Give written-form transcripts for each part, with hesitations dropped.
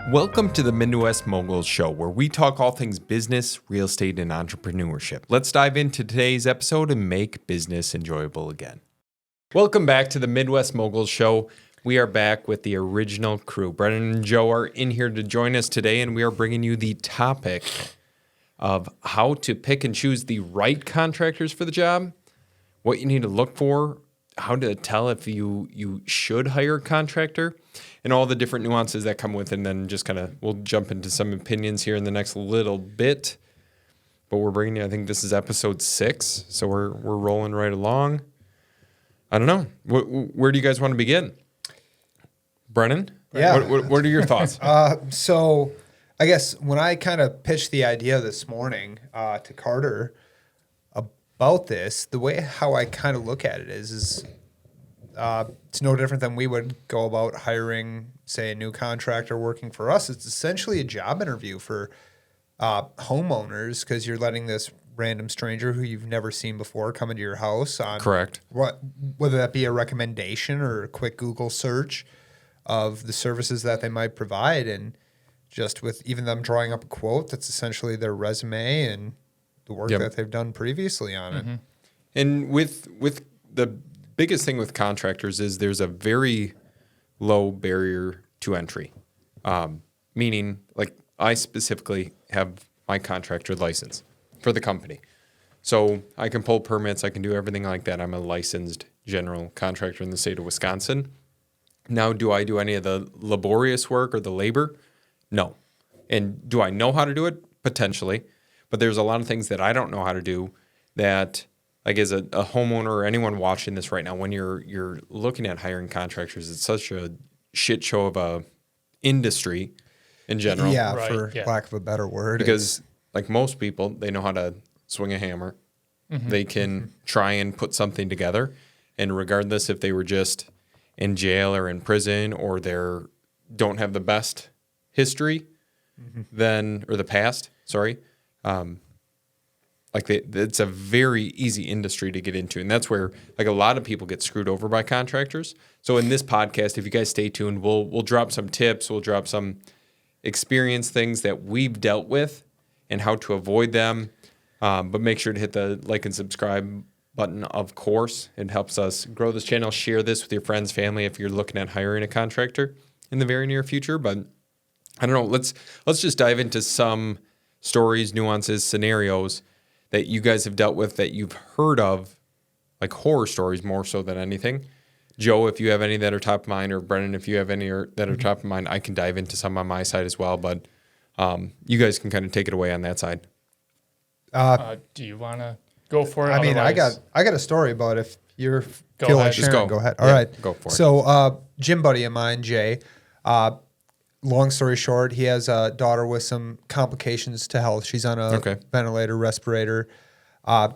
Welcome to the Midwest Mogul Show, where we talk all things business, real estate, and entrepreneurship. Let's dive into today's episode and make business enjoyable again. Welcome back to the Midwest Mogul Show. We are back with the original crew. Brennan and Joe are in here to join us today, and we are bringing you the topic of how to pick and choose the right contractors for the job, what you need to look for, how to tell if you should hire a contractor, and all the different nuances that come with it. And then just kind of, we'll jump into some opinions here in the next little bit. But we're bringing you, I think this is episode 6, so we're rolling right along. I don't know. Where do you guys want to begin? Brennan? Yeah. What are your thoughts? So I guess when I kind of pitched the idea this morning to Carter about this, the way how I kind of look at it is it's no different than we would go about hiring, say, a new contractor working for us. It's essentially a job interview for homeowners, because you're letting this random stranger who you've never seen before come into your house on Correct. Whether that be a recommendation or a quick Google search of the services that they might provide, and just with even them drawing up a quote that's essentially their resume and the work that they've done previously on it. And with the biggest thing with contractors is there's a very low barrier to entry, meaning like I specifically have my contractor license for the company. So I can pull permits, I can do everything like that. I'm a licensed general contractor in the state of Wisconsin. Now, do I do any of the laborious work or the labor? No. And do I know how to do it? Potentially. But there's a lot of things that I don't know how to do that, like as a homeowner or anyone watching this right now, when you're looking at hiring contractors, it's such a shit show of a industry in general. Yeah, lack of a better word. Because like most people, they know how to swing a hammer. They can try and put something together. And regardless if they were just in jail or in prison or don't have the best history then, or the past, sorry, it's a very easy industry to get into. And that's where like a lot of people get screwed over by contractors. So in this podcast, if you guys stay tuned, we'll drop some tips, we'll drop some experience things that we've dealt with and how to avoid them. But make sure to hit the like and subscribe button, of course. It helps us grow this channel. Share this with your friends, family, if you're looking at hiring a contractor in the very near future. But I don't know, let's just dive into some stories, nuances, scenarios that you guys have dealt with that you've heard of, like horror stories more so than anything. Joe, if you have any that are top of mind, or Brennan, if you have any that are top of mind, I can dive into some on my side as well. But you guys can kind of take it away on that side. Do you want to go for it? I mean, I got a story, but if you're Go feel ahead. like Just sharing, go. go ahead. Yeah, All right, go for it. So, gym buddy of mine, Jay. Long story short, he has a daughter with some complications to health. She's on a ventilator, respirator.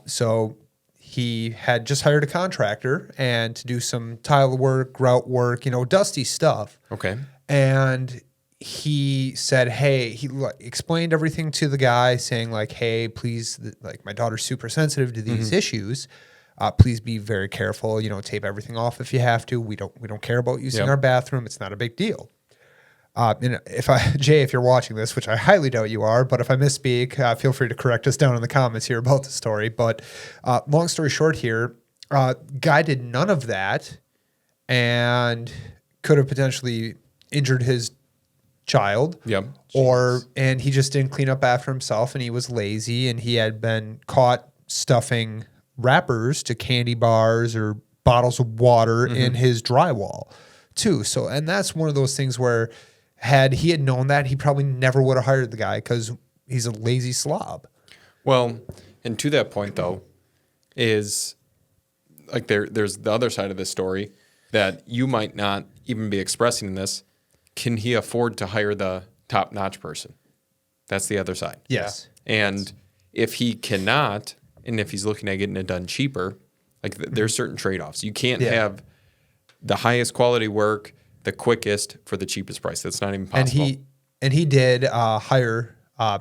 So he had just hired a contractor and to do some tile work, grout work, dusty stuff. Okay. And he said, hey, he explained everything to the guy, saying like, hey, please, like my daughter's super sensitive to these issues. Please be very careful. Tape everything off if you have to. We don't care about using our bathroom. It's not a big deal. And Jay, if you're watching this, which I highly doubt you are, but if I misspeak, feel free to correct us down in the comments here about the story. But long story short here, guy did none of that and could have potentially injured his child. Yep. And he just didn't clean up after himself, and he was lazy, and he had been caught stuffing wrappers to candy bars or bottles of water in his drywall too. So, and that's one of those things where had he had known that, he probably never would have hired the guy because he's a lazy slob. Well, and to that point though, is like there's the other side of this story that you might not even be expressing in this. Can he afford to hire the top-notch person? That's the other side. Yes. And if he cannot, and if he's looking at getting it done cheaper, like there's certain trade-offs. You can't have the highest quality work, the quickest for the cheapest price. That's not even possible. And he did hire. I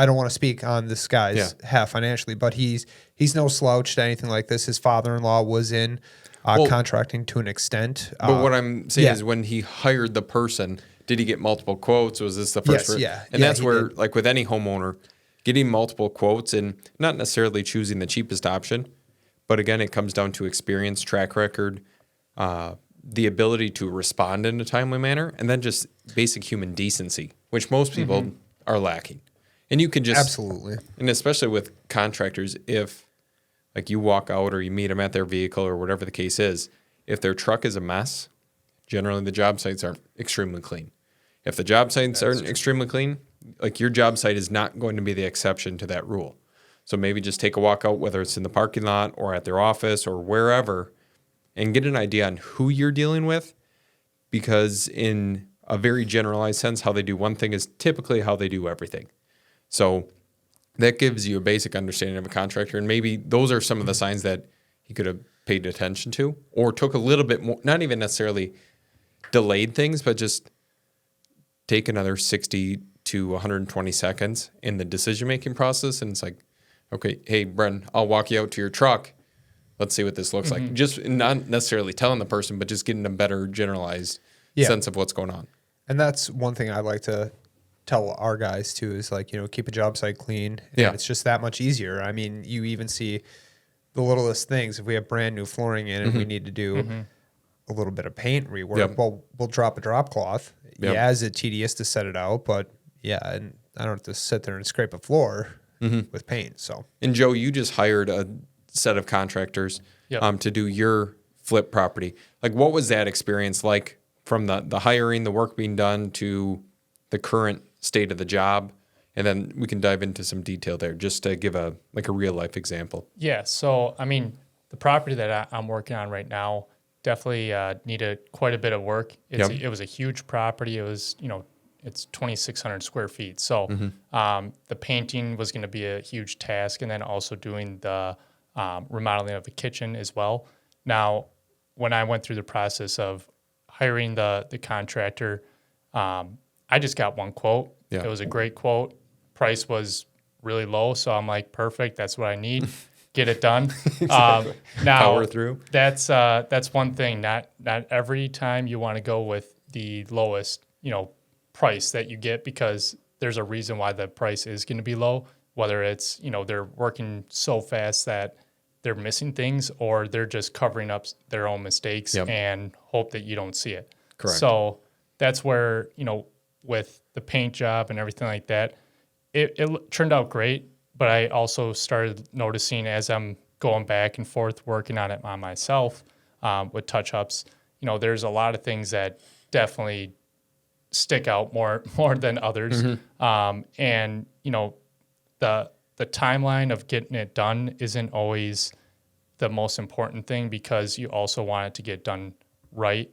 don't want to speak on this guy's half financially, but he's no slouch to anything like this. His father-in-law was in contracting to an extent. But what I'm saying yeah. is when he hired the person, did he get multiple quotes? Was this the first? Yes, yeah. And Yeah, that's he where, did. like with any homeowner, getting multiple quotes and not necessarily choosing the cheapest option, but again, it comes down to experience, track record, the ability to respond in a timely manner, and then just basic human decency, which most people are lacking. And you can just Absolutely. and especially with contractors, if like you walk out or you meet them at their vehicle or whatever the case is, if their truck is a mess, generally the job sites aren't extremely clean. If the job sites aren't extremely clean, like your job site is not going to be the exception to that rule. So maybe just take a walk out, whether it's in the parking lot or at their office or wherever, and get an idea on who you're dealing with, because in a very generalized sense, how they do one thing is typically how they do everything. So that gives you a basic understanding of a contractor, and maybe those are some of the signs that he could have paid attention to or took a little bit more, not even necessarily delayed things, but just take another 60 to 120 seconds in the decision-making process. And it's like, okay, hey, Brennan, I'll walk you out to your truck. Let's see what this looks like. Just not necessarily telling the person, but just getting a better generalized sense of what's going on. And that's one thing I like to tell our guys too, is like, keep a job site clean. And it's just that much easier. I mean, you even see the littlest things. If we have brand new flooring in and we need to do a little bit of paint rework, well, we'll drop a drop cloth. Yeah, is it tedious to set it out? But yeah, and I don't have to sit there and scrape a floor with paint. So, and Joe, you just hired a set of contractors to do your flip property. Like, what was that experience like from the hiring, the work being done, to the current state of the job? And then we can dive into some detail there, just to give a real life example. Yeah. So, I mean, the property that I'm working on right now definitely needed quite a bit of work. It was a huge property. It was, it's 2,600 square feet. So the painting was going to be a huge task, and then also doing the remodeling of the kitchen as well. Now, when I went through the process of hiring the contractor, I just got one quote. Yeah. It was a great quote. Price was really low, so I'm like, perfect. That's what I need. Get it done. Exactly. Now, Power through. That's one thing. Not every time you want to go with the lowest, price that you get, because there's a reason why the price is going to be low. Whether it's they're working so fast that they're missing things, or they're just covering up their own mistakes and hope that you don't see it. Correct. So that's where with the paint job and everything like that, it turned out great. But I also started noticing, as I'm going back and forth working on it on myself with touch-ups, there's a lot of things that definitely stick out more than others. And the timeline of getting it done isn't always the most important thing, because you also want it to get done right.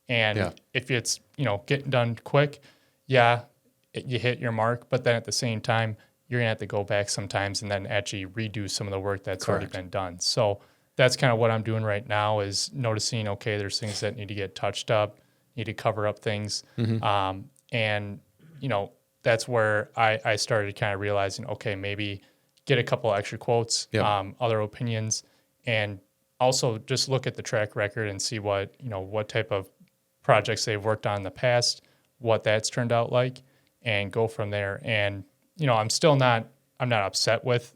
And if it's getting done quick, you hit your mark. But then at the same time, you're gonna have to go back sometimes and then actually redo some of the work that's already been done. So that's kind of what I'm doing right now, is noticing, okay, there's things that need to get touched up, need to cover up things. And that's where I started kind of realizing, okay, maybe get a couple extra quotes, other opinions, and also just look at the track record and see what type of projects they've worked on in the past, what that's turned out like, and go from there. And I'm not upset with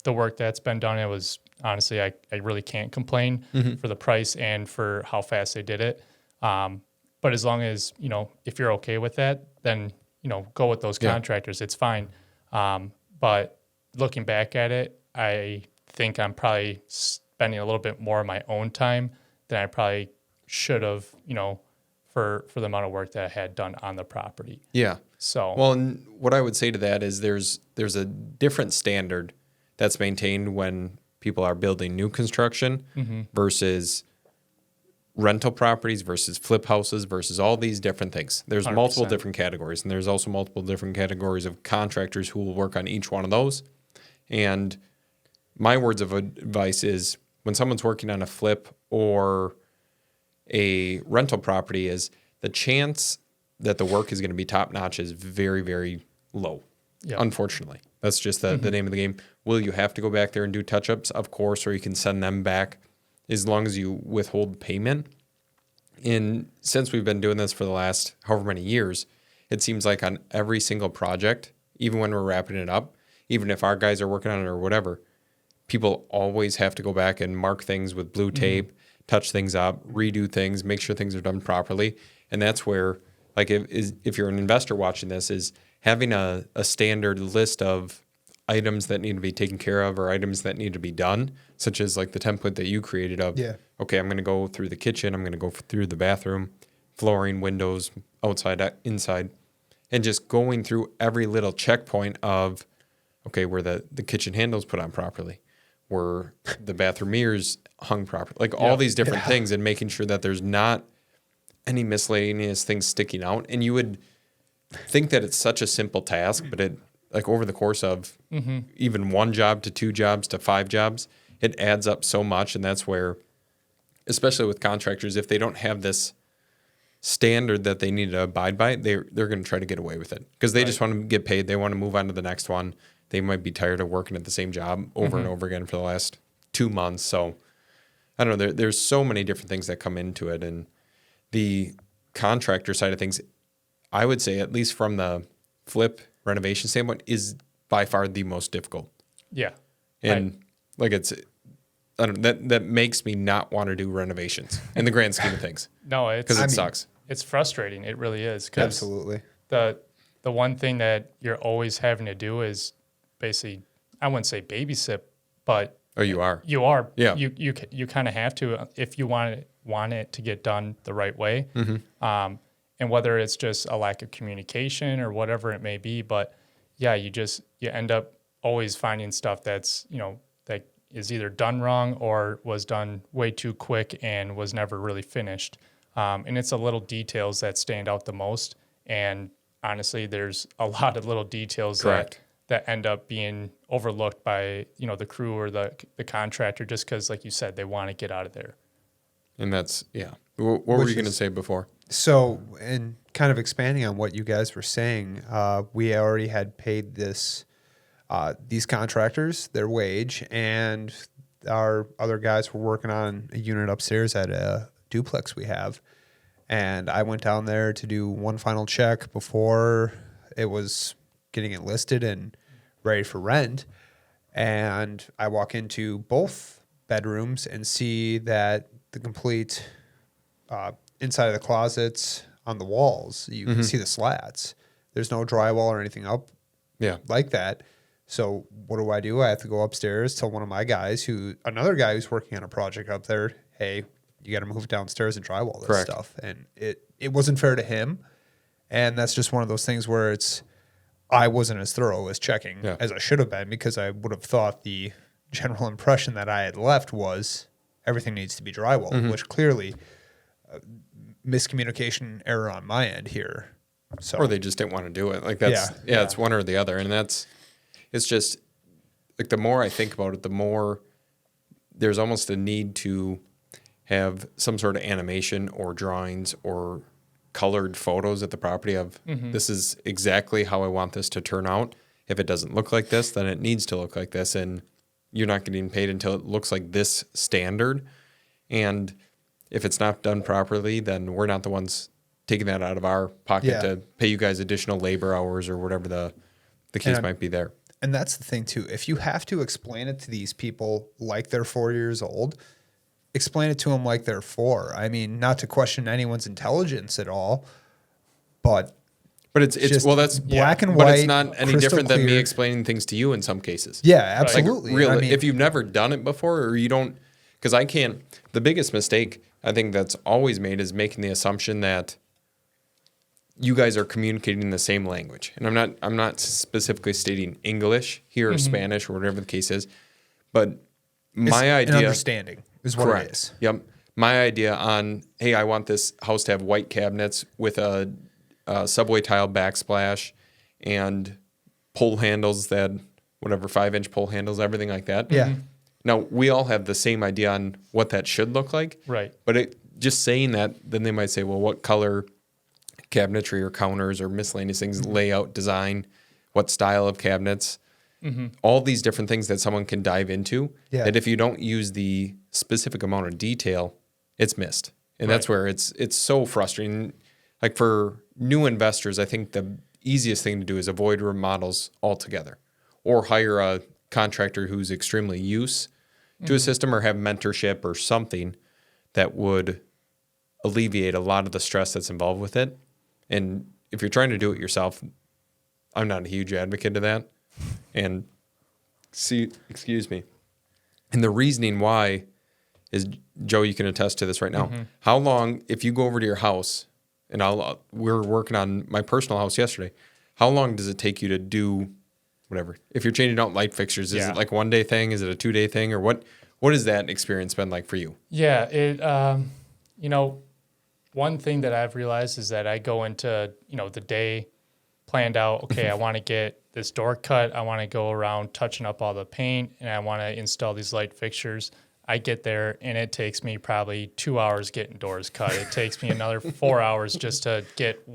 the work that's been done. It was honestly, I really can't complain for the price and for how fast they did it. But as long as, if you're okay with that, then, go with those contractors. It's fine. But looking back at it, I think I'm probably spending a little bit more of my own time than I probably should have, for the amount of work that I had done on the property. Yeah. So, well, and what I would say to that is there's a different standard that's maintained when people are building new construction versus rental properties versus flip houses versus all these different things. There's 100%. multiple different categories, and there's also multiple different categories of contractors who will work on each one of those. And my words of advice is, when someone's working on a flip or a rental property, is the chance that the work is going to be top notch is very, very low. Unfortunately, that's just the name of the game. Will you have to go back there and do touch ups? Of course, or you can send them back as long as you withhold payment. And since we've been doing this for the last however many years, it seems like on every single project, even when we're wrapping it up, even if our guys are working on it or whatever, people always have to go back and mark things with blue tape, touch things up, redo things, make sure things are done properly. And that's where, like, if you're an investor watching this, is having a standard list of items that need to be taken care of or items that need to be done, such as like the template that you created of, okay, I'm going to go through the kitchen, I'm going to go through the bathroom, flooring, windows, outside, inside, and just going through every little checkpoint of, okay, were the kitchen handles put on properly? Were the bathroom mirrors hung properly? Like all these different things, and making sure that there's not any miscellaneous things sticking out. And you would think that it's such a simple task, but it, like, over the course of even 1 job to 2 jobs to 5 jobs, it adds up so much. And that's where, especially with contractors, if they don't have this standard that they need to abide by, they're going to try to get away with it because they just want to get paid. They want to move on to the next one. They might be tired of working at the same job over and over again for the last 2 months. So I don't know. There's so many different things that come into it. And the contractor side of things, I would say, at least from the flip renovation standpoint, is by far the most difficult. Yeah. And like I don't know, that makes me not want to do renovations in the grand scheme of things. No, because it sucks. It's frustrating. It really is. Absolutely. The one thing that you're always having to do is basically, I wouldn't say babysit, but you are. You are. Yeah. You kind of have to if you want it to get done the right way. And whether it's just a lack of communication or whatever it may be, but yeah, you end up always finding stuff that's, that is either done wrong or was done way too quick and was never really finished. And it's the little details that stand out the most. And honestly, there's a lot of little details that end up being overlooked by, the crew or the contractor, just because, like you said, they want to get out of there. And that's, What were you going to say before? So, and kind of expanding on what you guys were saying, we already had paid these contractors their wage, and our other guys were working on a unit upstairs at a duplex we have. And I went down there to do one final check before it was getting it listed and ready for rent. And I walk into both bedrooms and see that the complete inside of the closets on the walls, you can see the slats. There's no drywall or anything up like that. So what do? I have to go upstairs, tell one of my guys, another guy who's working on a project up there, hey, you got to move downstairs and drywall this stuff. And it wasn't fair to him. And that's just one of those things where I wasn't as thorough as checking as I should have been, because I would have thought the general impression that I had left was everything needs to be drywall, which clearly miscommunication error on my end here. So, or they just didn't want to do it. Like that's, it's one or the other. And it's just like, the more I think about it, the more there's almost a need to have some sort of animation or drawings or colored photos at the property of this is exactly how I want this to turn out. If it doesn't look like this, then it needs to look like this. And you're not getting paid until it looks like this standard. And if it's not done properly, then we're not the ones taking that out of our pocket to pay you guys additional labor hours or whatever the case might be there. And that's the thing too. If you have to explain it to these people like they're 4 years old, explain it to them like they're 4. I mean, not to question anyone's intelligence at all, but it's that's black and white. But it's not any different than me clear. explaining things to you in some cases. Yeah, absolutely. Like, really, if you've never done it before, or you don't, because I can't. The biggest mistake I think that's always made is making the assumption that you guys are communicating in the same language. And I'm not specifically stating English here or Spanish or whatever the case is, but my idea, an understanding is what it is. Yep. My idea on, hey, I want this house to have white cabinets with a subway tile backsplash and pull handles that, whatever, 5-inch pull handles, everything like that. Yeah. Now, we all have the same idea on what that should look like. Right. But just saying that, then they might say, well, what color cabinetry or counters or miscellaneous things, layout, design, what style of cabinets, all these different things that someone can dive into. Yeah. That if you don't use the specific amount of detail, it's missed. And that's where it's so frustrating. Like for new investors, I think the easiest thing to do is avoid remodels altogether, or hire a contractor who's extremely used to a system, or have mentorship or something that would alleviate a lot of the stress that's involved with it. And if you're trying to do it yourself, I'm not a huge advocate of that. And excuse me. And the reasoning why is, Joe, you can attest to this right now. How long, if you go over to your house, and we're working on my personal house yesterday, how long does it take you to do whatever? If you're changing out light fixtures, is it like a 1 day thing? Is it a 2 day thing? Or what has that experience been like for you? Yeah, it, one thing that I've realized is that I go into, the day planned out, okay, I want to get this door cut. I want to go around touching up all the paint, and I want to install these light fixtures. I get there, and it takes me probably 2 hours getting doors cut. It takes me another 4 hours just to get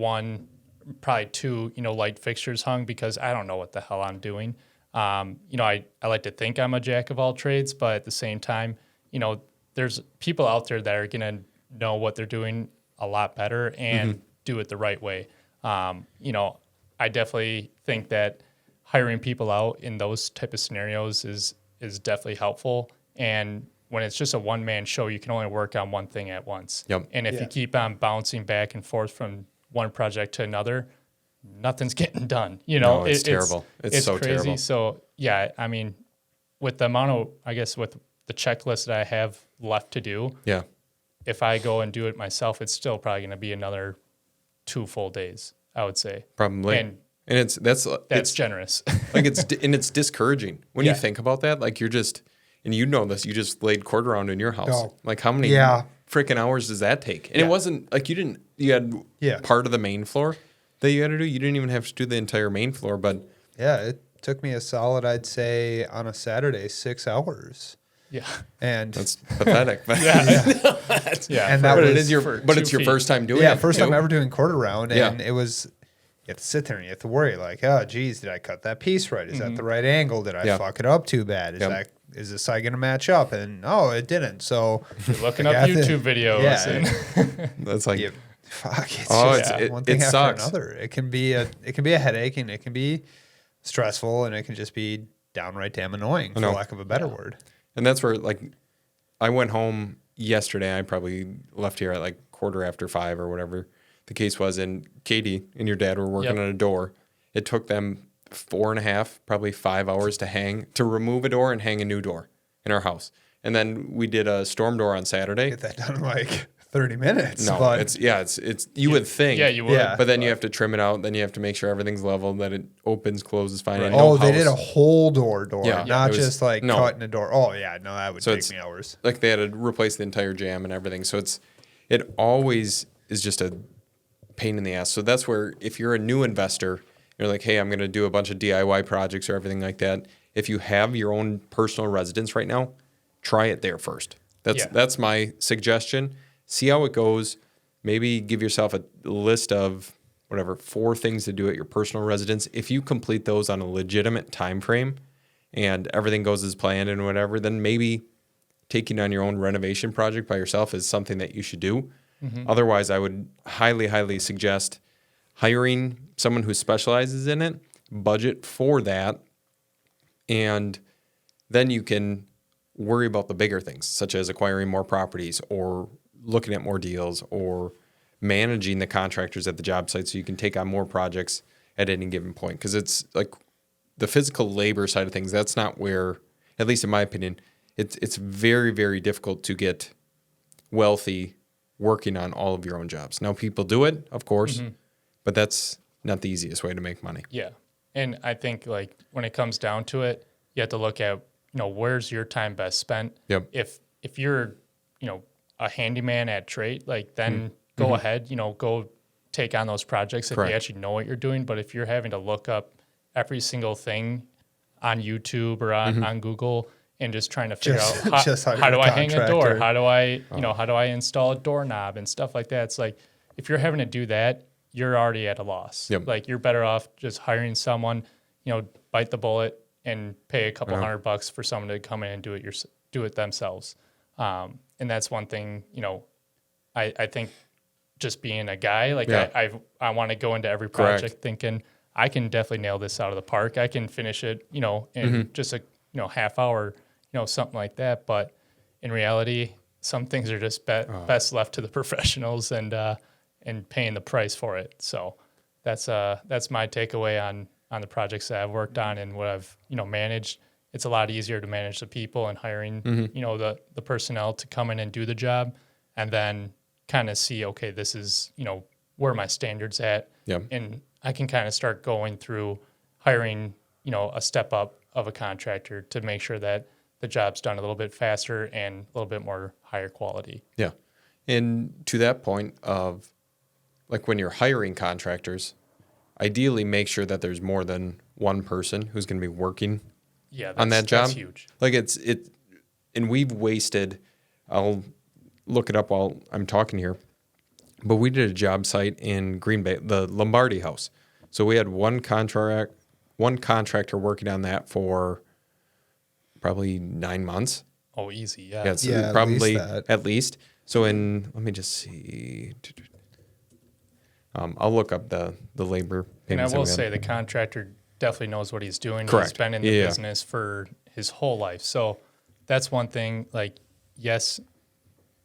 probably two, light fixtures hung, because I don't know what the hell I'm doing. I like to think I'm a jack of all trades, but at the same time, there's people out there that are going to know what they're doing a lot better and do it the right way. I definitely think that hiring people out in those type of scenarios is definitely helpful. And when it's just a one-man show, you can only work on one thing at once. Yep. And if you keep on bouncing back and forth from one project to another, nothing's getting done. No, it's terrible. It's so crazy. terrible. So yeah, I mean, with the amount of, I guess, with the checklist that I have left to do, yeah, if I go and do it myself, it's still probably going to be another 2 full days, I would say. probably. And it's generous. like it's discouraging when you think about that. Like, you're just, and you know this, you just laid quarter round in your house. Oh. Like, how many freaking hours does that take? And it wasn't like you had part of the main floor that you had to do. You didn't even have to do the entire main floor, but Yeah, it took me a solid, I'd say, on a Saturday, 6 hours. Yeah. And that's pathetic. But Yeah. And that but was it's your first time doing it. First too. time ever doing quarter round, and it was, you have to sit there and you have to worry, like, oh, geez, did I cut that piece right? Is that the right angle? Did I fuck it up too bad? Is this side going to match up? And no, it didn't. So You're looking up YouTube videos. Yeah. That's like, fuck. It's one thing it after sucks. another. It can be a headache, and it can be stressful, and it can just be downright damn annoying, for lack of a better word. And that's where, like, I went home yesterday. I probably left here at like 5:15 or whatever the case was. And Katie and your dad were working on a door. It took them 4.5, probably 5 hours to remove a door and hang a new door in our house. And then we did a storm door on Saturday. Get that done in like 30 minutes. No, but it's you would think. Yeah, you would. Yeah. But then you have to trim it out. Then you have to make sure everything's level, that it opens, closes fine. Right. And they did a whole door, not it was- just like cutting a door. Oh yeah, no, that would take me hours. Like, they had to replace the entire jam and everything. So it always is just a pain in the ass. So that's where, if you're a new investor, you're like, hey, I'm going to do a bunch of DIY projects or everything like that. If you have your own personal residence right now, try it there first. That's my suggestion. See how it goes. Maybe give yourself a list of 4 things to do at your personal residence. If you complete those on a legitimate time frame and everything goes as planned and whatever, then maybe taking on your own renovation project by yourself is something that you should do. Otherwise, I would highly, highly suggest hiring someone who specializes in it, budget for that, and then you can worry about the bigger things, such as acquiring more properties or looking at more deals or managing the contractors at the job site so you can take on more projects at any given point. Because it's like the physical labor side of things, that's not where, at least in my opinion, it's very, very difficult to get wealthy working on all of your own jobs. Now, people do it, of course, but that's not the easiest way to make money. Yeah. And I think, like, when it comes down to it, you have to look at, where's your time best spent? Yep. If you're, a handyman at trade, like, then go ahead, go take on those projects if you actually know what you're doing. But if you're having to look up every single thing on YouTube or on Google and just trying to figure out how do I hang a door? How do I, how do I install a doorknob and stuff like that? It's like, if you're having to do that, you're already at a loss. Yep. Like, you're better off just hiring someone, bite the bullet and pay a couple $100 for someone to come in and do it themselves. And that's one thing, I think just being a guy, like Yeah. I want to go into every Correct. project thinking I can definitely nail this out of the park. I can finish it, in just a, half hour, something like that. But in reality, some things are just best left to the professionals and paying the price for it. So that's my takeaway on the projects that I've worked on and what I've, managed. It's a lot easier to manage the people and hiring, the personnel to come in and do the job, and then kind of see, okay, this is, where my standards at. Yeah. And I can kind of start going through hiring, a step up of a contractor to make sure that the job's done a little bit faster and a little bit more higher quality. Yeah. And to that point of like when you're hiring contractors, ideally make sure that there's more than one person who's going to be working on that job. That's huge. Like and we've wasted, I'll look it up while I'm talking here, but we did a job site in Green Bay, the Lombardi house. So we had one contractor working on that for probably 9 months. Oh, easy. Yeah. Yeah, it's Yeah, probably at least at least. So let me just see. I'll look up the labor And I payments. will say the contractor definitely knows what he's doing. Correct. He's been in the Yeah. business for his whole life. So that's one thing. Like, yes,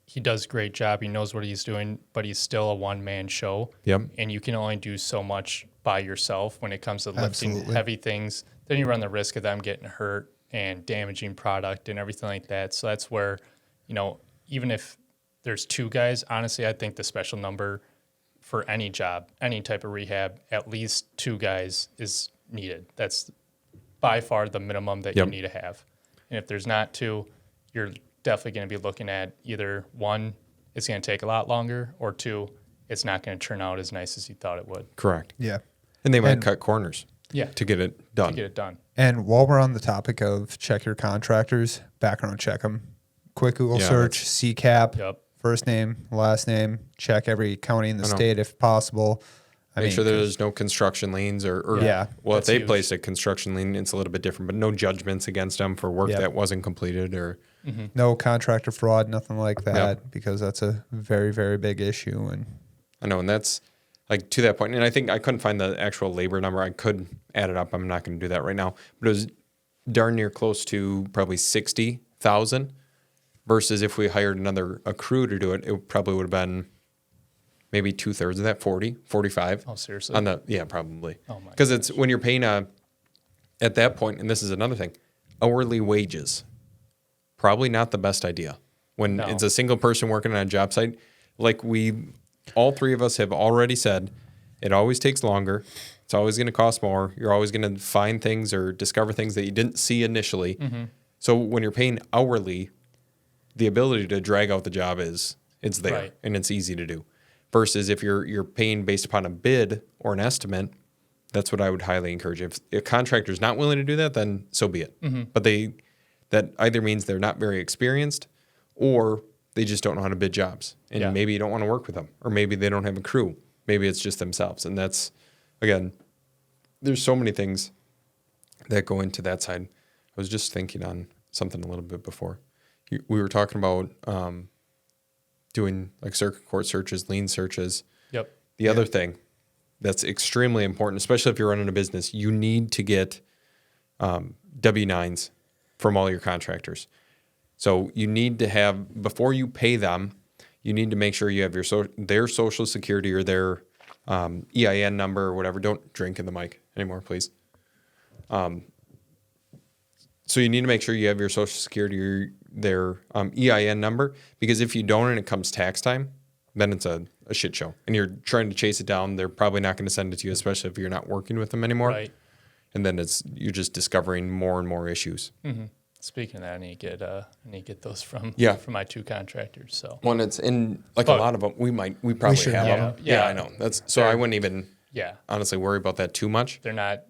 he does a great job. He knows what he's doing, but he's still a one-man show. Yep. And you can only do so much by yourself when it comes to lifting Absolutely. heavy things. Then you run the risk of them getting hurt and damaging product and everything like that. So that's where, even if there's two guys, honestly, I think the special number for any job, any type of rehab, at least two guys is needed. That's by far the minimum that Yep. you need to have. And if there's not two, you're definitely going to be looking at either one, it's going to take a lot longer, or two, it's not going to turn out as nice as you thought it would. Correct. Yeah. And they might And- cut corners Yeah, to get it done. to get it done. And while we're on the topic of check your contractors, background check them. Quick Google Yeah, search, CCAP, Yep. first name, last name, check every county in the I know. state if possible. Make sure there's no construction liens or Yeah. well, if That's they huge. place a construction lien, it's a little bit different, but no judgments against them for work Yep. that wasn't completed or no contractor fraud, nothing like that, because that's a very, very big issue. And I know, and that's like to that point. And I think I couldn't find the actual labor number. I could add it up. I'm not going to do that right now, but it was darn near close to probably 60,000 versus if we hired a crew to do it, it probably would have been maybe 2/3 of that, 40, 45. Oh, seriously? Yeah, probably. Oh my Because it's when you're paying at that point, and this is another thing, hourly wages, probably not the best idea. When No. it's a single person working on a job site, like all three of us have already said, it always takes longer. It's always going to cost more. You're always going to find things or discover things that you didn't see initially. Mm-hmm. So when you're paying hourly, the ability to drag out the job it's there Right. and it's easy to do. Versus if you're paying based upon a bid or an estimate, that's what I would highly encourage. If a contractor's not willing to do that, then so be it. Mm-hmm. But that either means they're not very experienced or they just don't know how to bid jobs. And Yeah. maybe you don't want to work with them. Or maybe they don't have a crew. Maybe it's just themselves. And that's, again, there's so many things that go into that side. I was just thinking on something a little bit before. We were talking about doing like circuit court searches, lien searches. Yep. The other thing that's extremely important, especially if you're running a business, you need to get W-9s from all your contractors. So you need to have, before you pay them, you need to make sure you have their social security or their EIN number or whatever. Don't drink in the mic anymore, please. So you need to make sure you have your social security or their EIN number, because if you don't and it comes tax time, then it's a shit show. And you're trying to chase it down. They're probably not going to send it to you, especially if you're not working with them anymore. Right. And then you're just discovering more and more issues. Mm-hmm. Speaking of that, I need to get those from my two contractors. So One, it's in like But- a lot of them. We probably should have have them. them. Yeah. I know. That's so I wouldn't even yeah, honestly worry about that too much. they're not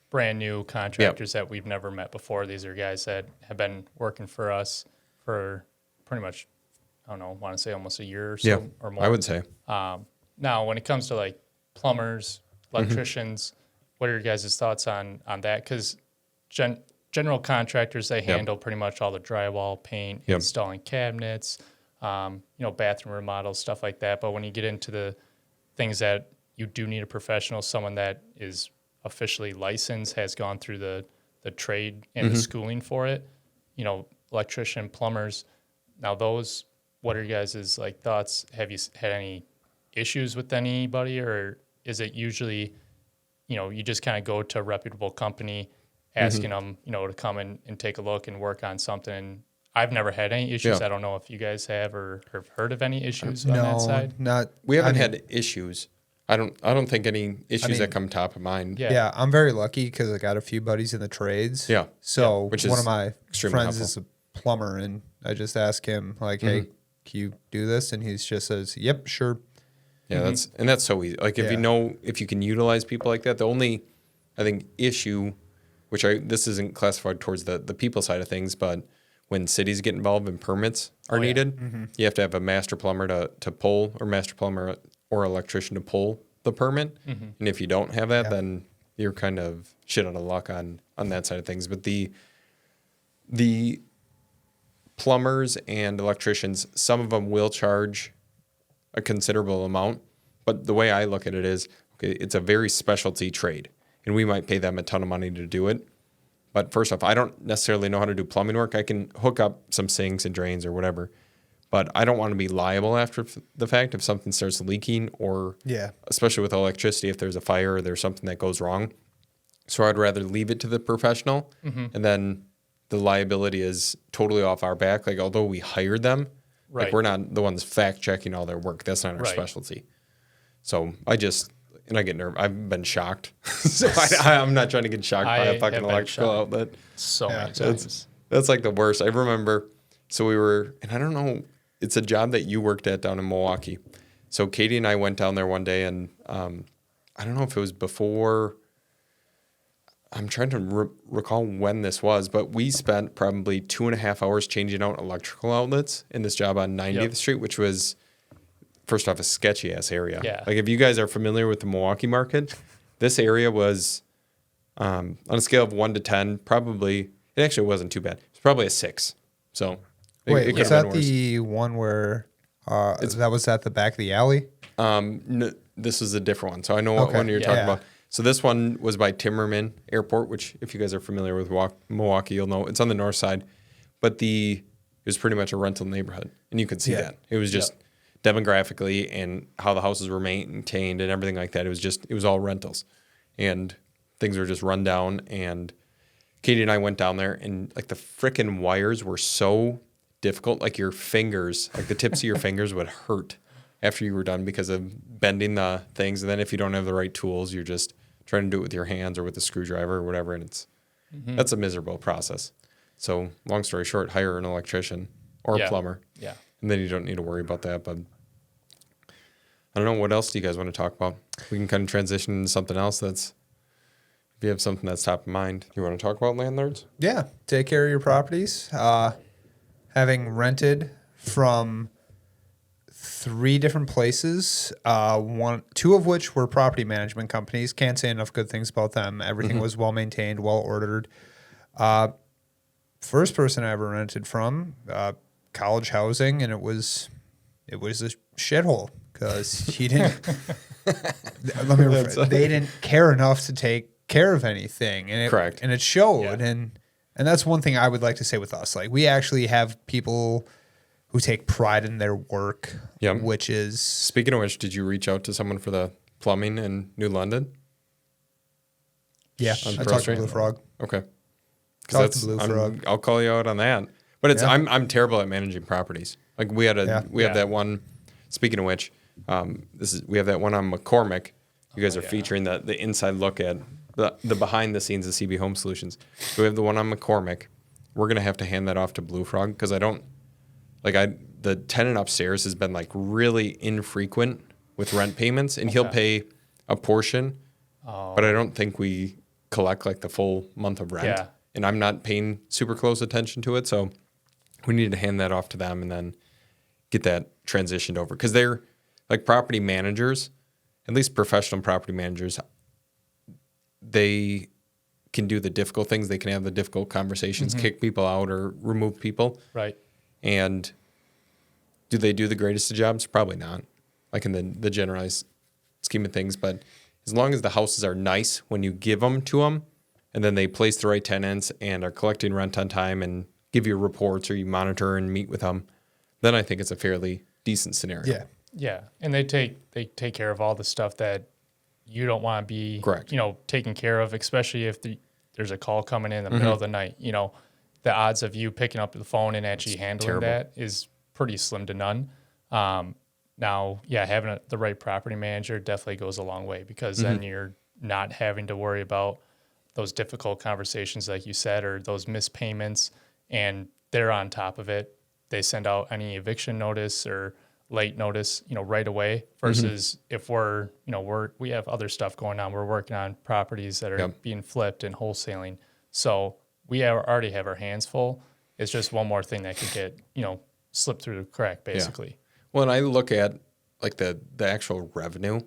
brand new contractors that we've never met before. These are guys that have been working for us for pretty much, I don't know, want to say almost a year or so or more. I would say. Now, when it comes to like plumbers, electricians, what are your guys' thoughts on that? Because general contractors, they handle pretty much all the drywall, paint, Yep. installing cabinets, bathroom remodels, stuff like that. But when you get into the things that you do need a professional, someone that is officially licensed, has gone through the trade and the schooling for it, electrician, plumbers. Now those, what are you guys' like thoughts? Have you had any issues with anybody, or is it usually, you just kind of go to a reputable company asking them, to come in and take a look and work on something? I've never had any issues. I don't know if you guys have or have heard of any issues on that side. Not. We haven't had issues. I don't think any issues that come top of mind. Yeah, I'm very lucky because I got a few buddies in the trades. Yeah. So Which is one of my extremely friends helpful. is a plumber, and I just ask him like, "Hey, can you do this?" And he just says, "Yep, sure." Yeah, that's so easy. Like if if you can utilize people like that, the only I think issue, which this isn't classified towards the people side of things, but when cities get involved and permits are needed, you have to have a master plumber to pull, or master plumber or electrician to pull the permit. And if you don't have that, then you're kind of shit out of luck on that side of things. But the plumbers and electricians, some of them will charge a considerable amount, but the way I look at it is, okay, it's a very specialty trade, and we might pay them a ton of money to do it. But first off, I don't necessarily know how to do plumbing work. I can hook up some sinks and drains or whatever, but I don't want to be liable after the fact if something starts leaking, or especially with electricity, if there's a fire or there's something that goes wrong. So I'd rather leave it to the professional, and then the liability is totally off our back. Like, although we hired them, like we're not the ones fact checking all their work. That's not our specialty. So I get nervous. I've been shocked. So I'm not trying to get shocked by a fucking electrical outlet. So many times. That's like the worst. I remember, so we were, and I don't know, it's a job that you worked at down in Milwaukee. So Katie and I went down there one day, and I don't know if it was before, I'm trying to recall when this was, but we spent probably 2.5 hours changing out electrical outlets in this job on 90th Street, which was, first off, a sketchy ass area. Yeah. Like if you guys are familiar with the Milwaukee market, this area was on a scale of 1 to 10, probably, it actually wasn't too bad. It's probably a 6. So wait, it was that the one where that was at the back of the alley? No, this is a different one. So I know what one you're talking about. So this one was by Timmerman Airport, which if you guys are familiar with Milwaukee, you'll know it's on the north side. But it was pretty much a rental neighborhood, and you could see that. It was just demographically and how the houses were maintained and everything like that. It was all rentals, and things were just run down. And Katie and I went down there, and like the frickin' wires were so difficult. Like your fingers, like the tips of your fingers would hurt after you were done because of bending the things. And then if you don't have the right tools, you're just trying to do it with your hands or with a screwdriver or whatever. And that's a miserable process. So long story short, hire an electrician or a plumber. Yeah. And then you don't need to worry about that. But I don't know. What else do you guys want to talk about? We can kind of transition into something else if you have something that's top of mind. You want to talk about landlords? Yeah. Take care of your properties. Having rented from 3 different places, 2 of which were property management companies. Can't say enough good things about them. Everything was well maintained, well ordered. First person I ever rented from, college housing, and it was a shithole because he didn't. They didn't care enough to take care of anything, and Correct. And it showed, and that's one thing I would like to say with us. Like, we actually have people who take pride in their work, which is... Speaking of which, did you reach out to someone for the plumbing in New London? Yeah, I talked to Blue Frog. Okay. Talked to Blue Frog. I'll call you out on that. But I'm terrible at managing properties. Like we have that one. Speaking of which, we have that one on McCormick. You guys are featuring the inside look at the behind the scenes of CB Home Solutions. So we have the one on McCormick. We're gonna have to hand that off to Blue Frog because the tenant upstairs has been like really infrequent with rent payments, and he'll pay a portion, but I don't think we collect like the full month of rent. Yeah. And I'm not paying super close attention to it, so we need to hand that off to them and then get that transitioned over because they're like property managers, at least professional property managers. They can do the difficult things. They can have the difficult conversations, kick people out or remove people. Right. And do they do the greatest of jobs? Probably not, like in the generalized scheme of things. But as long as the houses are nice when you give them to them, and then they place the right tenants and are collecting rent on time and give you reports or you monitor and meet with them, then I think it's a fairly decent scenario. Yeah. Yeah, and they take care of all the stuff that you don't want to be, Correct. taken care of, especially if there's a call coming in the middle of the night. The odds of you picking up the phone and actually handling that is pretty slim to none. Now, having the right property manager definitely goes a long way, because then you're not having to worry about those difficult conversations, like you said, or those missed payments, and they're on top of it. They send out any eviction notice or late notice, right away, versus if we have other stuff going on. We're working on properties that are being flipped and wholesaling. So we already have our hands full. It's just one more thing that could get, slipped through the crack, basically. Yeah. Well, and I look at like the actual revenue,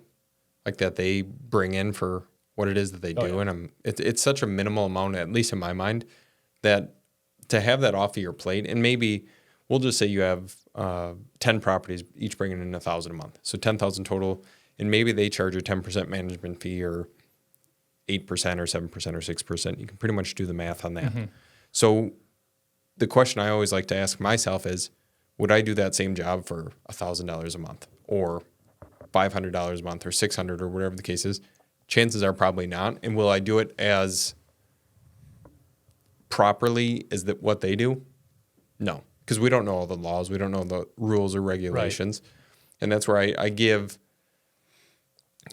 like that they bring in for what it is that they do. And it's such a minimal amount, at least in my mind, that to have that off of your plate, and maybe we'll just say you have 10 properties, each bringing in $1,000 a month. So 10,000 total, and maybe they charge a 10% management fee or 8% or 7% or 6%. You can pretty much do the math on that. So the question I always like to ask myself is, would I do that same job for $1,000 a month or $500 a month or $600 or whatever the case is? Chances are probably not. And will I do it as properly as what they do? No, because we don't know all the laws. We don't know the rules or regulations. Right. And that's where I give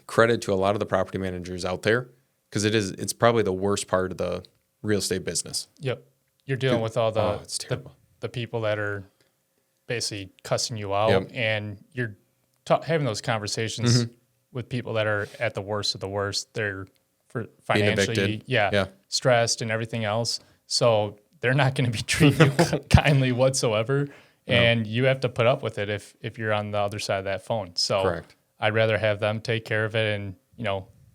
credit to a lot of the property managers out there, because it's probably the worst part of the real estate business. Yep. You're dealing with all the people that are basically cussing you out, and you're having those conversations with people that are at the worst of the worst. They're financially stressed and everything else. So they're not going to be treating you kindly whatsoever. And you have to put up with it if you're on the other side of that phone. So correct. I'd rather have them take care of it, and,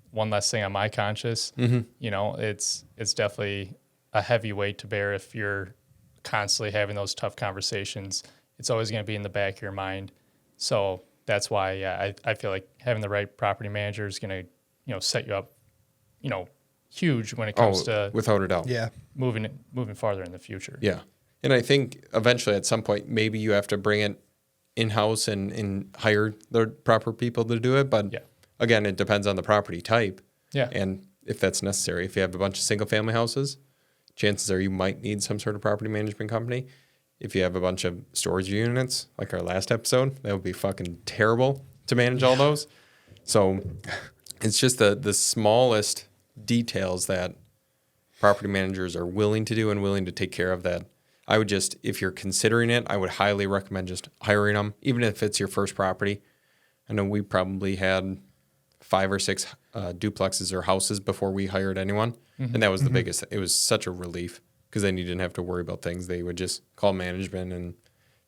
one less thing on my conscience. It's definitely a heavy weight to bear if you're constantly having those tough conversations. It's always going to be in the back of your mind. So that's why, I feel like having the right property manager is going to, set you up, huge when it comes to without a doubt, moving farther in the future. Yeah, and I think eventually at some point maybe you have to bring it in house and hire the proper people to do it. But again, it depends on the property type. Yeah, and if that's necessary, if you have a bunch of single family houses, chances are you might need some sort of property management company. If you have a bunch of storage units, like our last episode, that would be fucking terrible to manage all those. So it's just the smallest details that property managers are willing to do and willing to take care of that. I would just, if you're considering it, I would highly recommend just hiring them, even if it's your first property. I know we probably had 5 or 6 duplexes or houses before we hired anyone. And that was the biggest. It was such a relief, because then you didn't have to worry about things. They would just call management and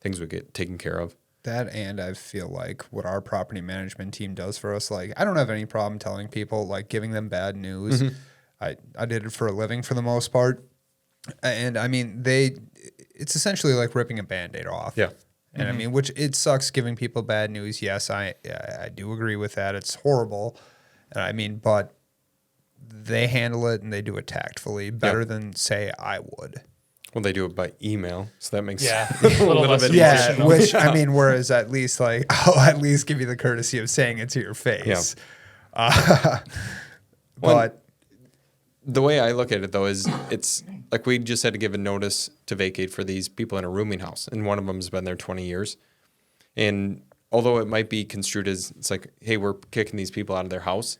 things would get taken care of. That, and I feel like what our property management team does for us, like, I don't have any problem telling people, like, giving them bad news. I did it for a living for the most part. And I mean, it's essentially like ripping a Band-Aid off. Yeah. And I mean, which it sucks giving people bad news. Yes, I do agree with that. It's horrible. And I mean, but they handle it and they do it tactfully better than, say, I would. Well, they do it by email, so that makes a little bit easier. Which, I mean, whereas at least, like, I'll at least give you the courtesy of saying it to your face. But the way I look at it, though, is it's like we just had to give a notice to vacate for these people in a rooming house, and one of them has been there 20 years. And although it might be construed as, it's like, hey, we're kicking these people out of their house,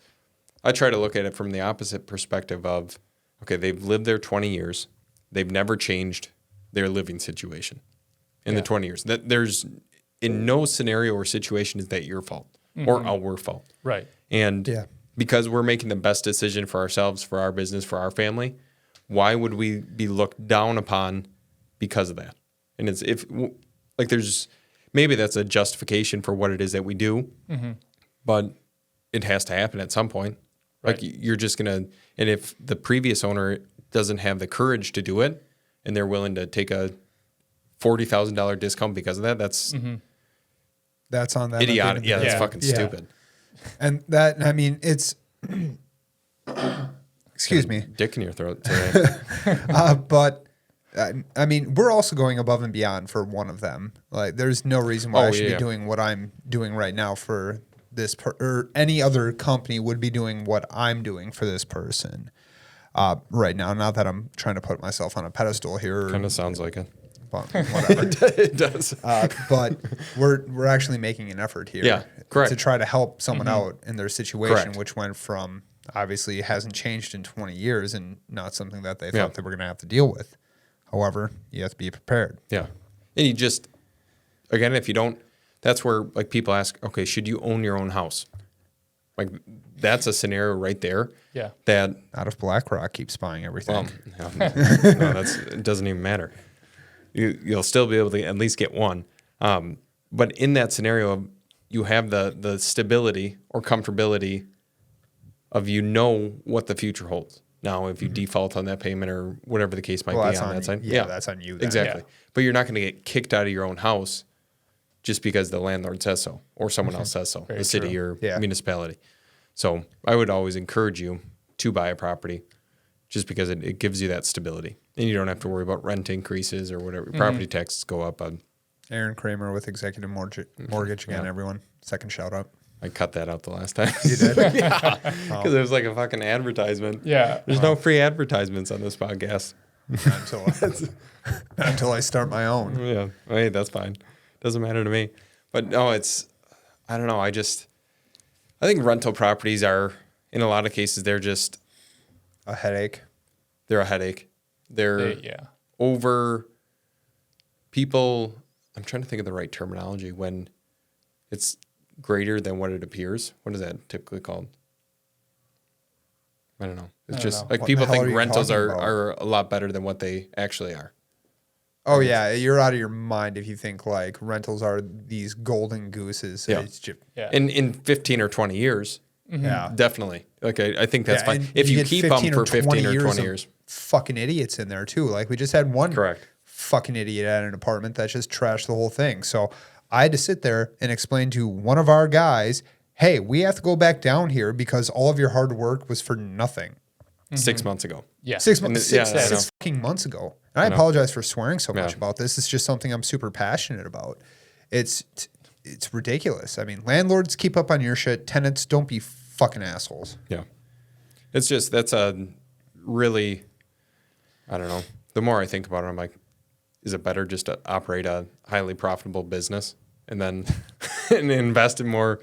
I try to look at it from the opposite perspective of, okay, they've lived there 20 years. They've never changed their living situation in the 20 years. That there's in no scenario or situation is that your fault or our fault. Right. And because we're making the best decision for ourselves, for our business, for our family, why would we be looked down upon because of that? And it's there's maybe that's a justification for what it is that we do, but it has to happen at some point. Like you're just going to, and if the previous owner doesn't have the courage to do it and they're willing to take a $40,000 discount because of that, that's on that idiotic. Yeah, that's fucking stupid. And that, I mean, it's, excuse me. Dick in your throat today. But I mean, we're also going above and beyond for one of them. Like, there's no reason why I should be doing what I'm doing right now for this, or any other company would be doing what I'm doing for this person right now. Not that I'm trying to put myself on a pedestal here. Kind of sounds like it. But whatever. It does. But we're actually making an effort here, correct, to try to help someone out in their situation, correct, which went from obviously hasn't changed in 20 years and not something that they thought they were going to have to deal with. However, you have to be prepared. Yeah, and you just, again, if you don't, that's where like people ask, okay, should you own your own house? Like that's a scenario right there. Yeah. That not if BlackRock keeps buying everything. Well, no, it doesn't even matter. You'll still be able to at least get one. But in that scenario, you have the stability or comfortability of what the future holds. Now, if you default on that payment or whatever the case might be on that side. Yeah, that's on you then. Exactly. Yeah. But you're not going to get kicked out of your own house just because the landlord says so or someone else says so, the city or municipality. So I would always encourage you to buy a property just because it gives you that stability. And you don't have to worry about rent increases or whatever. Property taxes go up. Aaron Kramer with Executive Mortgage again, everyone. Second shout out. I cut that out the last time. You did? Yeah. Because it was like a fucking advertisement. Yeah. There's no free advertisements on this podcast. Until I start my own. Yeah. Hey, that's fine. Doesn't matter to me. But no, I don't know. I think rental properties are, in a lot of cases, they're just a headache. They're a headache. They're over people. I'm trying to think of the right terminology when it's greater than what it appears. What is that typically called? I don't know. It's just like people think rentals are a lot better than what they actually are. Oh, yeah. You're out of your mind if you think like rentals are these golden gooses. Yeah. It's just, In 15 or 20 years. Yeah. Definitely. Like, I think that's fine. If you keep them for 15 or 20 years. Fucking idiots in there too. Like we just had one correct fucking idiot at an apartment that just trashed the whole thing. So I had to sit there and explain to one of our guys, hey, we have to go back down here because all of your hard work was for nothing. 6 months ago. Yeah. 6 months. Six fucking months ago. And I apologize for swearing so much about this. It's just something I'm super passionate about. It's ridiculous. I mean, landlords keep up on your shit. Tenants, don't be fucking assholes. Yeah. It's just, that's a really, I don't know. The more I think about it, I'm like, is it better just to operate a highly profitable business and then and invest in more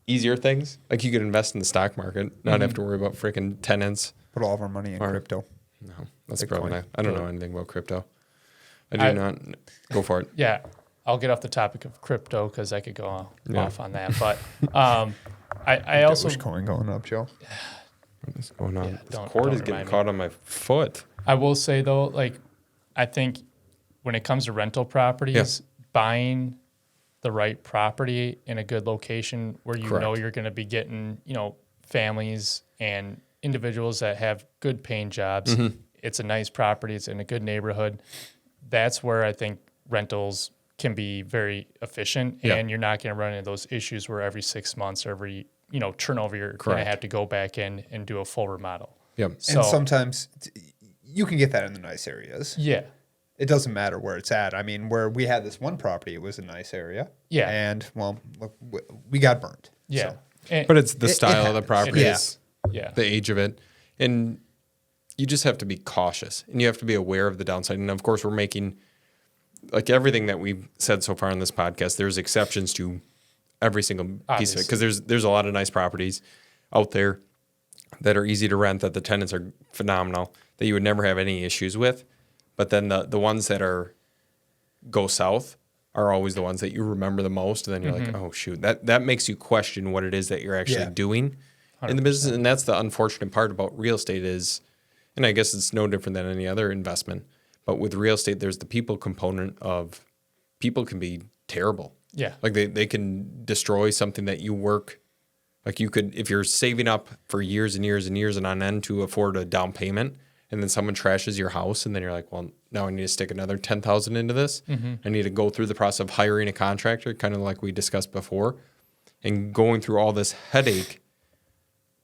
easier things? Like you could invest in the stock market, not have to worry about freaking tenants. Put all of our money in crypto. No, that's probably not. I don't know anything about crypto. I do not. Go for it. Yeah. I'll get off the topic of crypto because I could go off on that. But I also... Dogecoin going up, Joe. What's going on? Yeah, this cord is getting caught on my foot. I will say, though, like, I think when it comes to rental properties, buying the right property in a good location where you know you're going to be getting, families and individuals that have good paying jobs. It's a nice property. It's in a good neighborhood. That's where I think rentals can be very efficient, and you're not going to run into those issues where every 6 months or every turnover you're going to have to go back in and do a full remodel. Yep. So, and sometimes you can get that in the nice areas. Yeah. It doesn't matter where it's at. I mean, where we had this one property, it was a nice area. Yeah. And, well, look, we got burnt. Yeah. So. But it's the style of the property. Yeah. The age of it. And you just have to be cautious. And you have to be aware of the downside. And, of course, we're making, like everything that we've said so far in this podcast, there's exceptions to every single piece of it. Because there's a lot of nice properties out there that are easy to rent, that the tenants are phenomenal, that you would never have any issues with. But then the ones that go south are always the ones that you remember the most. And then you're like, oh, shoot. That makes you question what it is that you're actually doing 100%. In the business. And that's the unfortunate part about real estate is, and I guess it's no different than any other investment, but with real estate, there's the people component of people can be terrible. Yeah. Like they can destroy something that you work Like you could, if you're saving up for years and years and years and on end to afford a down payment, and then someone trashes your house, and then you're like, well, now I need to stick another $10,000 into this. I need to go through the process of hiring a contractor, kind of like we discussed before, and going through all this headache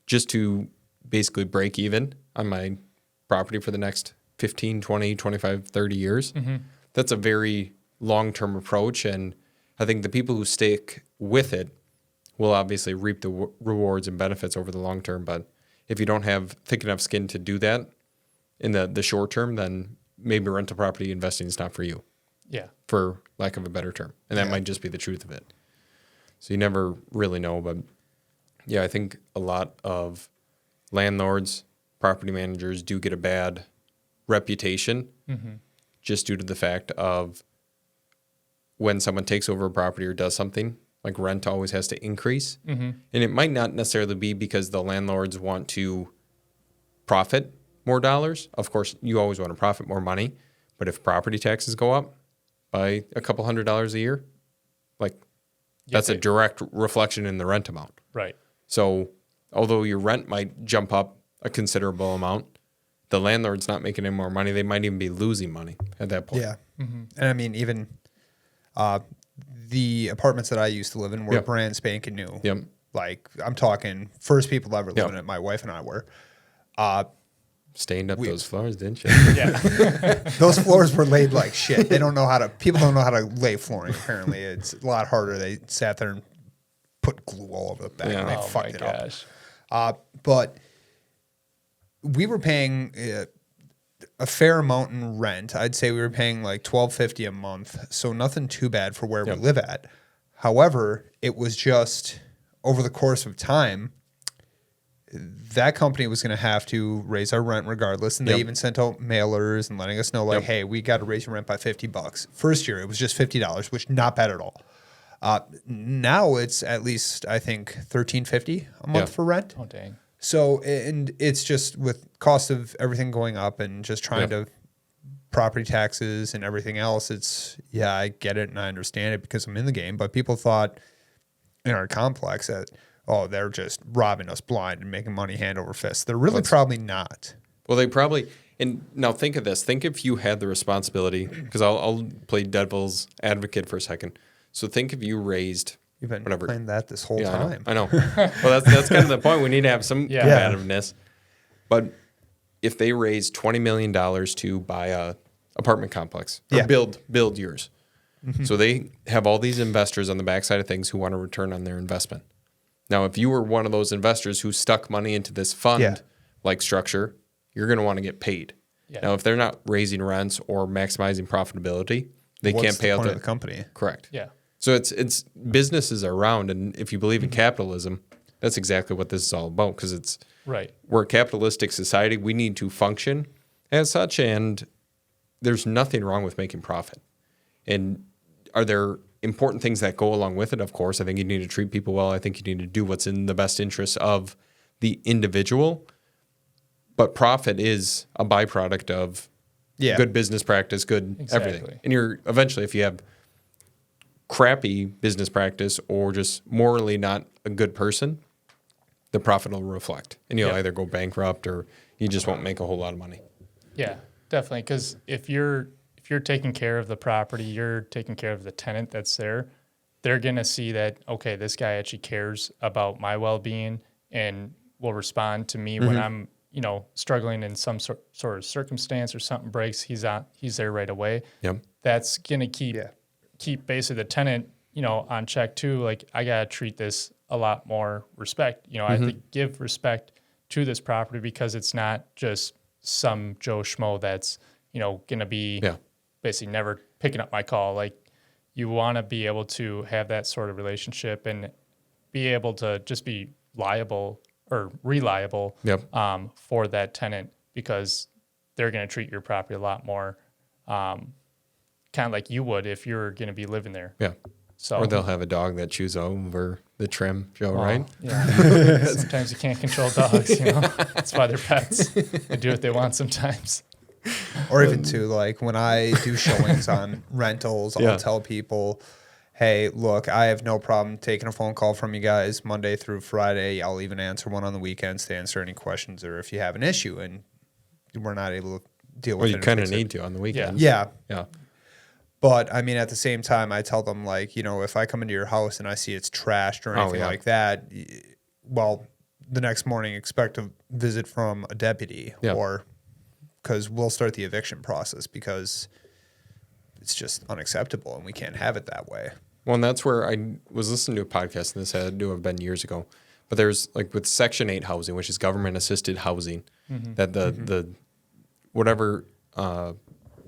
just to basically break even on my property for the next 15, 20, 25, 30 years. That's a very long-term approach, and I think the people who stick with it will obviously reap the rewards and benefits over the long term. But if you don't have thick enough skin to do that in the short term, then maybe rental property investing is not for you. Yeah. For lack of a better term. And that might just be the truth of it. So you never really know. But yeah, I think a lot of landlords, property managers do get a bad reputation just due to the fact of when someone takes over a property or does something, like rent always has to increase. And it might not necessarily be because the landlords want to profit more dollars. Of course, you always want to profit more money. But if property taxes go up by a couple $100 a year, like that's a direct reflection in the rent amount. Right. So although your rent might jump up a considerable amount, the landlord's not making any more money. They might even be losing money at that point. Yeah. And I mean, even the apartments that I used to live in were brand spanking new. Yep. Like, I'm talking first people ever living in it, my wife and I were. Stained up those floors, didn't you? Yeah. Those floors were laid like shit. People don't know how to lay flooring, apparently. It's a lot harder. They sat there and put glue all over the back and they fucked it up. But we were paying a fair amount in rent. I'd say we were paying like $1,250 a month, so nothing too bad for where we live at. However, it was just over the course of time, that company was going to have to raise our rent regardless, and they even sent out mailers and letting us know, like, hey, we got to raise your rent by $50. First year, it was just $50, which not bad at all. Now it's at least, I think, $1,350 a month for rent. Oh, dang. So, and it's just with cost of everything going up and just trying to property taxes and everything else. It's, I get it and I understand it because I'm in the game. But people thought in our complex that, oh, they're just robbing us blind and making money hand over fist. They're really probably not. Well, they probably, and now think of this. Think if you had the responsibility, because I'll play devil's advocate for a second. So think if you raised You've been playing that this whole time. I know. Well, that's kind of the point. We need to have some combativeness. But if they raised $20 million to buy a apartment complex or build yours, so they have all these investors on the backside of things who want a return on their investment. Now, if you were one of those investors who stuck money into this fund-like structure, you're going to want to get paid. Yeah. Now, if they're not raising rents or maximizing profitability, they can't pay out the company. Correct. Yeah. So it's businesses are around, and if you believe in capitalism, that's exactly what this is all about. Because we're a capitalistic society. We need to function as such, and there's nothing wrong with making profit. And are there important things that go along with it? Of course, I think you need to treat people well. I think you need to do what's in the best interest of the individual. But profit is a byproduct of good business practice, everything. And you're eventually, if you have crappy business practice or just morally not a good person, the profit will reflect. And you'll either go bankrupt or you just won't make a whole lot of money. Yeah, definitely. Because if you're taking care of the property, you're taking care of the tenant that's there, they're going to see that, okay, this guy actually cares about my well-being and will respond to me when I'm, struggling in some sort of circumstance or something breaks. He's there right away. Yep. That's going to keep basically the tenant, on check too. Like, I got to treat this a lot more respect. I have to give respect to this property because it's not just some Joe Schmo that's, going to be basically never picking up my call. Like, you want to be able to have that sort of relationship and be able to just be reliable for that tenant, because they're going to treat your property a lot more kind of like you would if you're going to be living there. Yeah. So, or they'll have a dog that chews over the trim, Joe, right? Yeah. Sometimes you can't control dogs, That's why they're pets. They do what they want sometimes. Or even too, like when I do showings on rentals, I'll tell people, hey, look, I have no problem taking a phone call from you guys Monday through Friday. I'll even answer one on the weekends to answer any questions or if you have an issue and we're not able to deal with Well, it. you and kind of fix it. need to on the weekends. Yeah. Yeah. But I mean, at the same time, I tell them, like, you know, if I come into your house and I see it's trashed or anything like that, well, the next morning expect a visit from a deputy or because we'll start the eviction process because it's just unacceptable and we can't have it that way. Well, and that's where I was listening to a podcast, and this had to have been years ago. But there's like with Section 8 housing, which is government assisted housing, that the whatever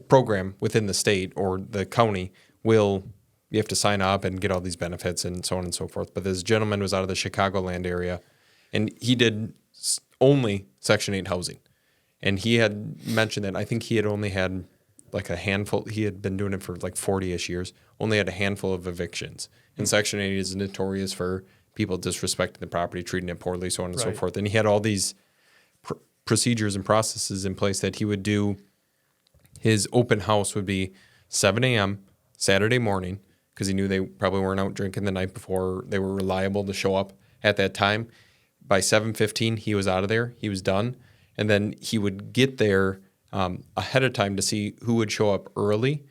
program within the state or the county you have to sign up and get all these benefits and so on and so forth. But this gentleman was out of the Chicagoland area, and he did only Section 8 housing. And he had mentioned that I think he had only had like a handful. He had been doing it for like 40-ish years, only had a handful of evictions. And Section 8 is notorious for people disrespecting the property, treating it poorly, so on and so forth. And he had all these procedures and processes in place that he would do. His open house would be 7 a.m. Saturday morning because he knew they probably weren't out drinking the night before. They were reliable to show up at that time. By 7:15, he was out of there. He was done. And then he would get there ahead of time to see who would show up early.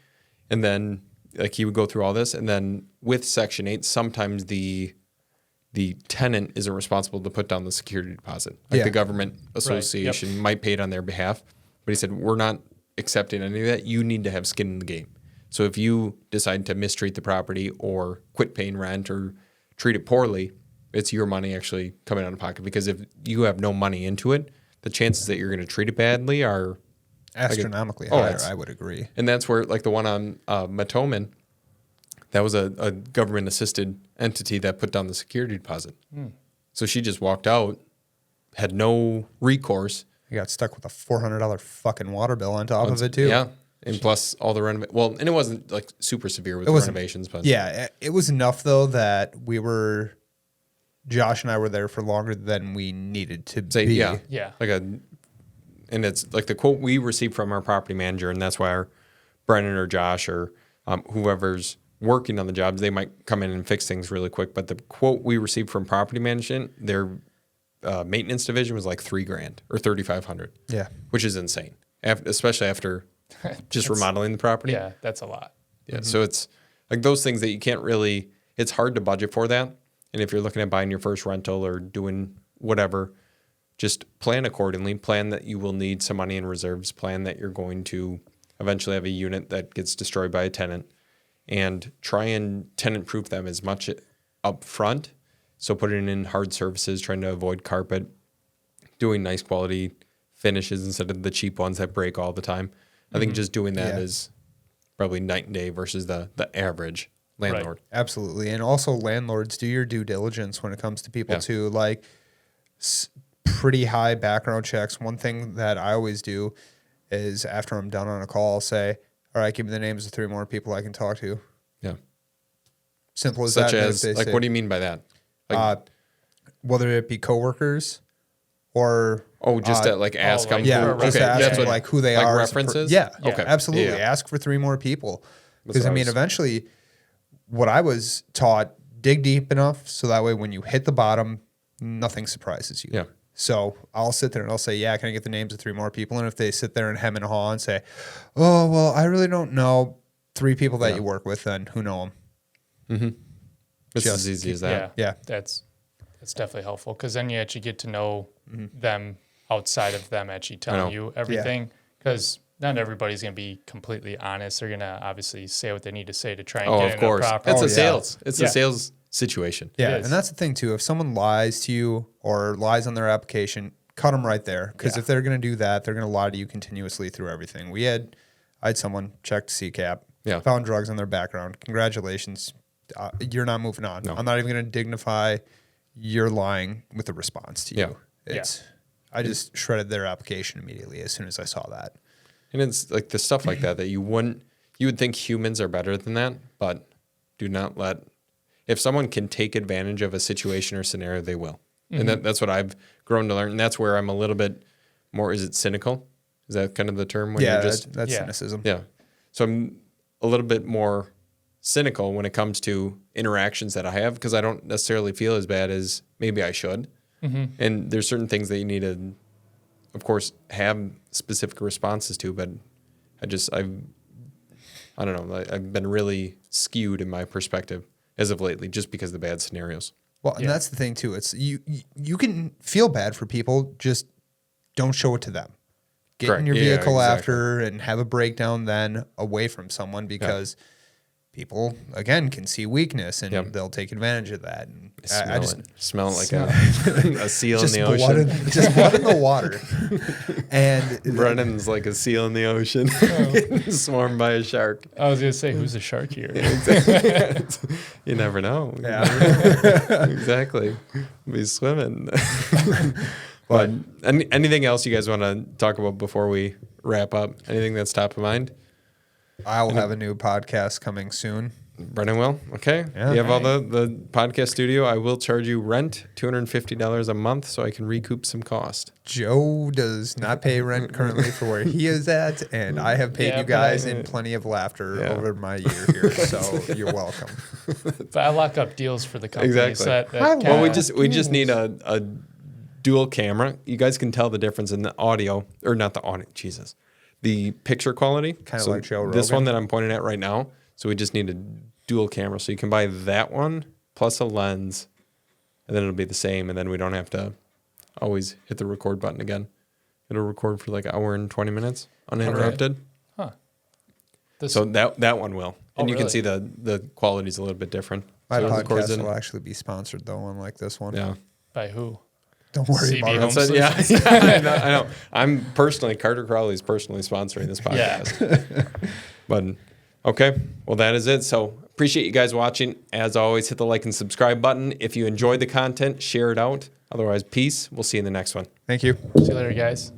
And then like he would go through all this. And then with Section 8, sometimes the tenant isn't responsible to put down the security deposit. Like the government association might pay it on their behalf. But he said, we're not accepting any of that. You need to have skin in the game. So if you decide to mistreat the property or quit paying rent or treat it poorly, it's your money actually coming out of pocket. Because if you have no money into it, the chances that you're going to treat it badly are astronomically higher, I would agree. And that's where, like the one on Matoman, that was a government-assisted entity that put down the security deposit. So she just walked out, had no recourse. You got stuck with a $400 fucking water bill on top of it, too. Yeah, and plus all the renovations. Well, and it wasn't like super severe with the renovations. But yeah, it was enough, though, that Josh and I were there for longer than we needed to be. Yeah. And it's like the quote we received from our property manager, and that's why our Brennan or Josh or whoever's working on the jobs, they might come in and fix things really quick. But the quote we received from property management, their maintenance division was like $3,000 or $3,500. Yeah, which is insane, especially after just remodeling the property. Yeah, that's a lot. Yeah, so it's like those things that you can't really. It's hard to budget for that. And if you're looking at buying your first rental or doing whatever, just plan accordingly. Plan that you will need some money in reserves. Plan that you're going to eventually have a unit that gets destroyed by a tenant. And try and tenant-proof them as much up front. So putting in hard surfaces, trying to avoid carpet, doing nice quality finishes instead of the cheap ones that break all the time. I think just doing that is probably night and day versus the average landlord. Right. Absolutely. And also landlords, do your due diligence when it comes to people too. Like pretty high background checks. One thing that I always do is after I'm done on a call, I'll say, all right, give me the names of 3 more people I can talk to. Yeah. Simple as Such that. as, like, what do you mean by that? Like, whether it be coworkers or... just to like ask them. Just ask them like who they like are. References? Okay. Absolutely. Yeah. Ask for 3 more people. Because, I mean, eventually, what I was taught, dig deep enough so that way when you hit the bottom, nothing surprises you. Yeah. So I'll sit there and I'll say, yeah, can I get the names of 3 more people? And if they sit there and hem and haw and say, oh, well, I really don't know 3 people that you work with, then who know them? Mm-hmm. It's as easy as that. Yeah. That's definitely helpful because then you actually get to know them outside of them actually telling you everything because not everybody's going to be completely honest. They're going to obviously say what they need to say to try and get in a property. It's a sales. It's a sales situation. Yeah, and that's the thing too. If someone lies to you or lies on their application, cut them right there. Because if they're going to do that, they're going to lie to you continuously through everything. I had someone check CCAP, found drugs in their background. Congratulations, you're not moving on. No. I'm not even going to dignify your lying with a response to you. I just shredded their application immediately as soon as I saw that. And it's like the stuff like that you would think humans are better than that, but do not let. If someone can take advantage of a situation or scenario, they will. And that's what I've grown to learn. And that's where I'm a little bit more, is it cynical? Is that kind of the term? When you're just, that's cynicism. Yeah. So I'm a little bit more cynical when it comes to interactions that I have because I don't necessarily feel as bad as maybe I should. And there's certain things that you need to, of course, have specific responses to, but I don't know. I've been really skewed in my perspective as of lately just because of the bad scenarios. Well, and that's the thing too. It's you can feel bad for people, just don't show it to them. Get Correct. in your Yeah, vehicle exactly. after and have a breakdown then away from someone because people, again, can see weakness and they'll take advantage of that. And I just smell it like a seal in the ocean. Just blood in the water. And Brennan's like a seal in the ocean, getting swarmed by a shark. I was gonna say, who's a shark here? Exactly. You never know. Exactly. Be swimming. But anything else you guys want to talk about before we wrap up? Anything that's top of mind? I'll have a new podcast coming soon. Brennan will? Okay. Yeah. You have all the podcast studio. I will charge you rent, $250 a month, so I can recoup some cost. Joe does not pay rent currently for where he is at, and I have paid you guys in plenty of laughter over my year here, so you're welcome. But I lock up deals for the company. Exactly. So that Well, we just need a dual camera. You guys can tell the difference in the audio, or not the audio, Jesus. The picture quality. Kind of like Joe Rogan. This one that I'm pointing at right now. So we just need a dual camera. So you can buy that one plus a lens, and then it'll be the same. And then we don't have to always hit the record button again. It'll record for like an hour and 20 minutes uninterrupted. Huh. So that one will. And you can really? see the quality's a little bit different. My So it records podcast in- will actually be sponsored, though, unlike this one. Yeah. By who? Don't worry CB about it. Home So, yeah, I know. I'm personally, Carter Crowley's personally sponsoring this podcast. But, okay, well, that is it. So appreciate you guys watching. As always, hit the like and subscribe button. If you enjoyed the content, share it out. Otherwise, peace. We'll see you in the next one. Thank you. See you later, guys.